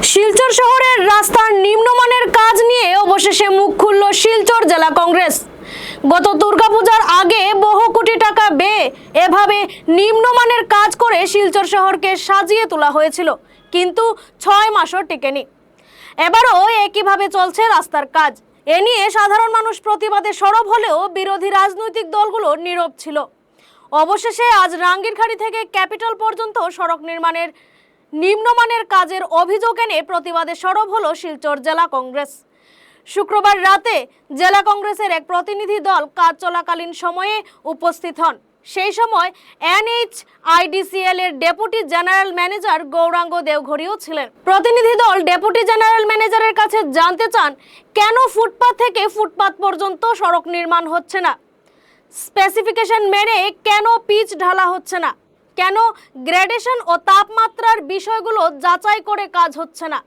শিলচর শহরের রাস্তার নিম্নমানের কাজ নিয়ে অবশেষে মুখ খুলল শিলচর জেলা কংগ্রেস। গত দুর্গাপূজার আগে বহু কোটি টাকা ব্যয়ে এভাবে নিম্নমানের কাজ করে শিলচর শহরকে সাজিয়ে তোলা হয়েছিল, কিন্তু 6 মাসও টিকেনি। এবারও একইভাবে চলছে রাস্তার কাজ। এ নিয়ে সাধারণ মানুষ প্রতিবাদে সরব হলেও বিরোধী রাজনৈতিক দলগুলো নীরব ছিল। অবশেষে আজ রাঙ্গিরখাড়ি থেকে ক্যাপিটাল পর্যন্ত সড়ক নির্মাণের নিম্নমানের কাজের অভিযোগ এনে প্রতিবাদে সরব হলো শিলচর জেলা কংগ্রেস। শুক্রবার রাতে জেলা কংগ্রেসের এক প্রতিনিধি দল কাজ চলাকালীন সময়ে উপস্থিত হন। সেই সময় NHIDCL এর ডেপুটি জেনারেল ম্যানেজার গৌরাঙ্গ দেওঘড়িও ছিলেন। প্রতিনিধি দল ডেপুটি জেনারেল ম্যানেজারের কাছে জানতে চান, কেন ফুটপাত থেকে ফুটপাত পর্যন্ত সড়ক নির্মাণ হচ্ছে না, স্পেসিফিকেশন মেনে কেন পিচ ঢালা হচ্ছে না, কেন গ্রেডেশন ও তাপমাত্রার বিষয়গুলো যাচাই করে কাজ হচ্ছে না।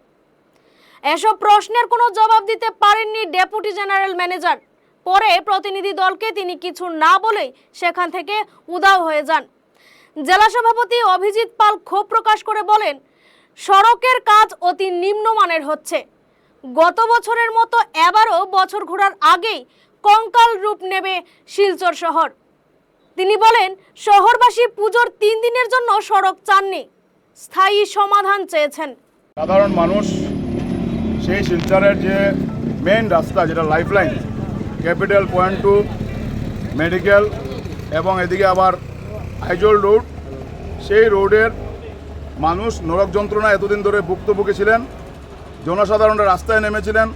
এসব প্রশ্নের কোনো জবাব দিতে পারেননি ডেপুটি জেনারেল ম্যানেজার। পরে প্রতিনিধি দলকে তিনি কিছু না বলেই সেখান থেকে উধাও হয়ে যান। জেলা সভাপতি অভিজিৎ পাল ক্ষোভ প্রকাশ করে বলেন, সড়কের কাজ অতি নিম্নমানের হচ্ছে। গত বছরের মতো এবারও বছর ঘোরার আগেই কঙ্কাল রূপ নেবে শিলচর শহর। তিনি বলেন, শহরবাসী পুজোর 3 দিনের জন্য সড়ক চাননি, স্থায়ী সমাধান চেয়েছেন। সাধারণ মানুষ সেই শিলচরের যে মেইন রাস্তা, যেটা lifeline, capital point to medical এবং এদিকে আবার আইজল রোড, সেই রোডের মানুষ নরক যন্ত্রণা এতদিন ধরে ভুক্তভোগী ছিলেন। জনসাধারণরা রাস্তায় নেমেছিলেন,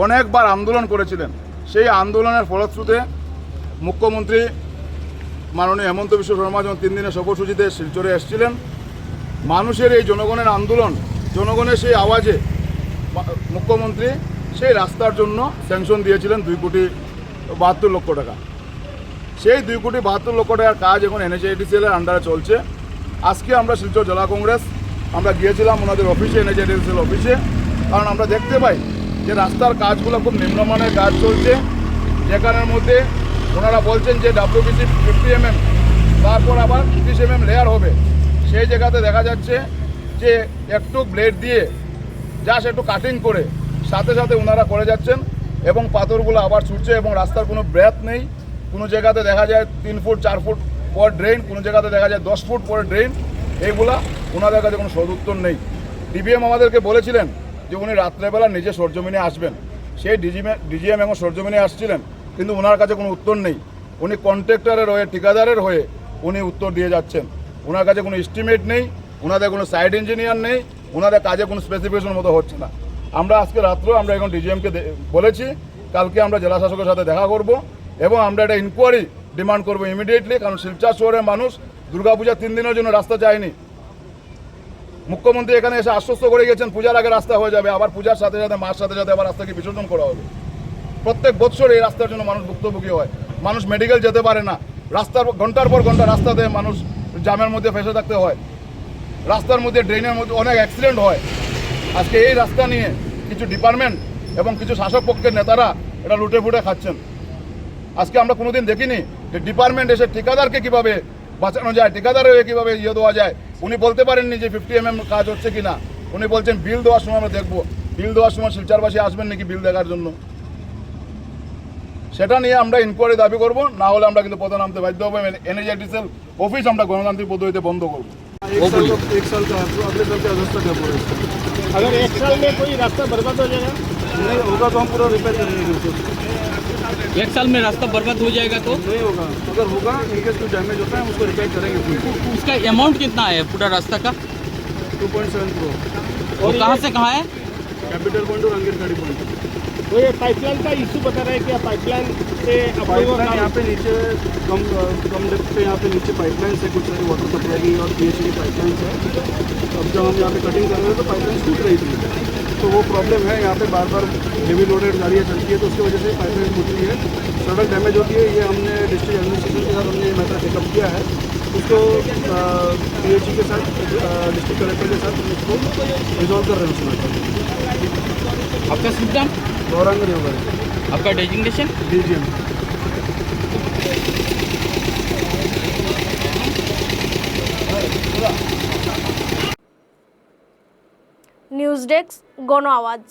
অনেকবার আন্দোলন করেছিলেন। সেই আন্দোলনের ফলশ্রুতিতে মুখ্যমন্ত্রী মাননীয় হেমন্ত বিশ্ব শর্মা যখন 3 দিনের সফরসূচিতে শিলচরে এসেছিলেন, মানুষের এই জনগণের আন্দোলন, জনগণের সেই আওয়াজে মুখ্যমন্ত্রী সেই রাস্তার জন্য স্যাংশন দিয়েছিলেন 2,72 লক্ষ টাকা। সেই 2,72 লক্ষ টাকার কাজ এখন NHIDCL এর আন্ডারে চলছে। আজকে আমরা শিলচর জেলা কংগ্রেস আমরা গিয়েছিলাম ওনাদের অফিসে, NHIDCL অফিসে, কারণ আমরা দেখতে পাই যে রাস্তার কাজগুলো খুব নিম্নমানের কাজ চলছে, যেখানের মধ্যে ওনারা বলছেন যে WBC 50 mm, তারপর আবার 30 mm লেয়ার হবে। সেই জায়গাতে দেখা যাচ্ছে যে একটু ব্লেড দিয়ে জাস্ট একটু কাটিং করে সাথে সাথে ওনারা করে যাচ্ছেন এবং পাথরগুলো আবার ছুটছে এবং রাস্তার কোনো ব্রেথ নেই। কোনো জায়গাতে দেখা যায় 3 ফুট 4 ফুট পর ড্রেন, কোনো জায়গাতে দেখা যায় 10 ফুট পর ড্রেন। এইগুলা ওনাদের কাছে কোনো সদুত্তর নেই। DBM আমাদেরকে বলেছিলেন যে উনি রাত্রেবেলা নিজে সরজমিনে আসবেন। সেই DGM এবং সরজমিনে আসছিলেন, কিন্তু ওনার কাছে কোনো উত্তর নেই। উনি কন্ট্রাক্টরের হয়ে, ঠিকাদারের হয়ে উনি উত্তর দিয়ে যাচ্ছেন। ওনার কাছে কোনো এস্টিমেট নেই, ওনাদের কোনো সাইট ইঞ্জিনিয়ার নেই, ওনাদের কাজে কোনো স্পেসিফিকেশন মতো হচ্ছে না। আমরা আজকে রাত্রেও আমরা এখন DGMকে বলেছি, কালকে আমরা জেলা শাসকের সাথে দেখা করব এবং আমরা একটা ইনকোয়ারি ডিমান্ড করবো ইমিডিয়েটলি। কারণ শিলচর শহরের মানুষ দুর্গাপূজা 3 দিনের জন্য রাস্তা চায়নি। মুখ্যমন্ত্রী এখানে এসে আশ্বস্ত করে গেছেন পূজার আগে রাস্তা হয়ে যাবে, আবার পূজার সাথে সাথে মার সাথে সাথে আবার রাস্তাকে বিসর্জন করা হবে। প্রত্যেক বছর এই রাস্তার জন্য মানুষ ভুক্তভোগী হয়। মানুষ মেডিকেল যেতে পারে না, রাস্তার ঘন্টার পর ঘন্টা রাস্তাতে মানুষ জামের মধ্যে ফেসে থাকতে হয়, রাস্তার মধ্যে ড্রেনের মধ্যে অনেক অ্যাক্সিডেন্ট হয়। আজকে এই রাস্তা নিয়ে কিছু ডিপার্টমেন্ট এবং কিছু শাসক পক্ষের নেতারা এটা লুটে ফুটে খাচ্ছেন। আজকে আমরা কোনোদিন দেখিনি যে ডিপার্টমেন্ট এসে ঠিকাদারকে কীভাবে বাঁচানো যায়, ঠিকাদারের কীভাবে দেওয়া যায়। উনি বলতে পারেননি যে 50 mm কাজ হচ্ছে কি না। উনি বলছেন বিল দেওয়ার সময় আমরা দেখবো। বিল দেওয়ার সময় শিলচরবাসী আসবেন নাকি বিল দেখার জন্য? সেটা নিয়ে আমরা ইনকোয়ারি দাবি করব, না হলে আমরা কিন্তু পথে নামতে বাধ্য হবো। NHIDCL অফিস আমরা গণতান্ত্রিক পদ্ধতিতে বন্ধ করবো। एक साल का अगले साल के अगस्त तक है पूरा। अगर 1 साल में कोई रास्ता बर्बाद हो जाएगा, नहीं होगा तो हम पूरा रिपेयर करेंगे बिल्कुल। 1 साल में रास्ता बर्बाद हो जाएगा तो नहीं होगा, अगर होगा इनकेस कुछ डैमेज होता है हम उसको रिपेयर करेंगे पूरा। उसका अमाउंट कितना है पूरा रास्ता का? 2.7 करोड़। और कहाँ से कहाँ है? कैपिटल पॉइंट और रंगीरखाड़ी पॉइंट। तो ये पाइपलाइन का इशू बता रहे हैं कि पाइपलाइन से पाइपलाइन यहाँ पे नीचे कम डेप्थ पे यहाँ पे नीचे पाइपलाइन से कुछ सारी वाटर सप्लाई की और PHC की पाइपलाइन है। अब जब हम यहाँ पे कटिंग कर रहे हैं तो पाइपलाइन टूट रही थी, तो वो प्रॉब्लम है। यहाँ पे बार बार हेवी लोडेड गाड़ियाँ चलती है तो उसकी वजह से पाइपलाइन टूटती है, सड़क डैमेज होती है। ये हमने डिस्ट्रिक्ट एडमिनिस्ट्रेशन के साथ हमने मैटर टेकअप किया है। उसको PHC के साथ, डिस्ट्रिक्ट कलेक्टर के साथ इसको रिजॉल्व कर रहे हैं उसमें। आपका शुभ नाम? गौरांग होगा। आपका designation? DGM। News news desk গণ আওয়াজ।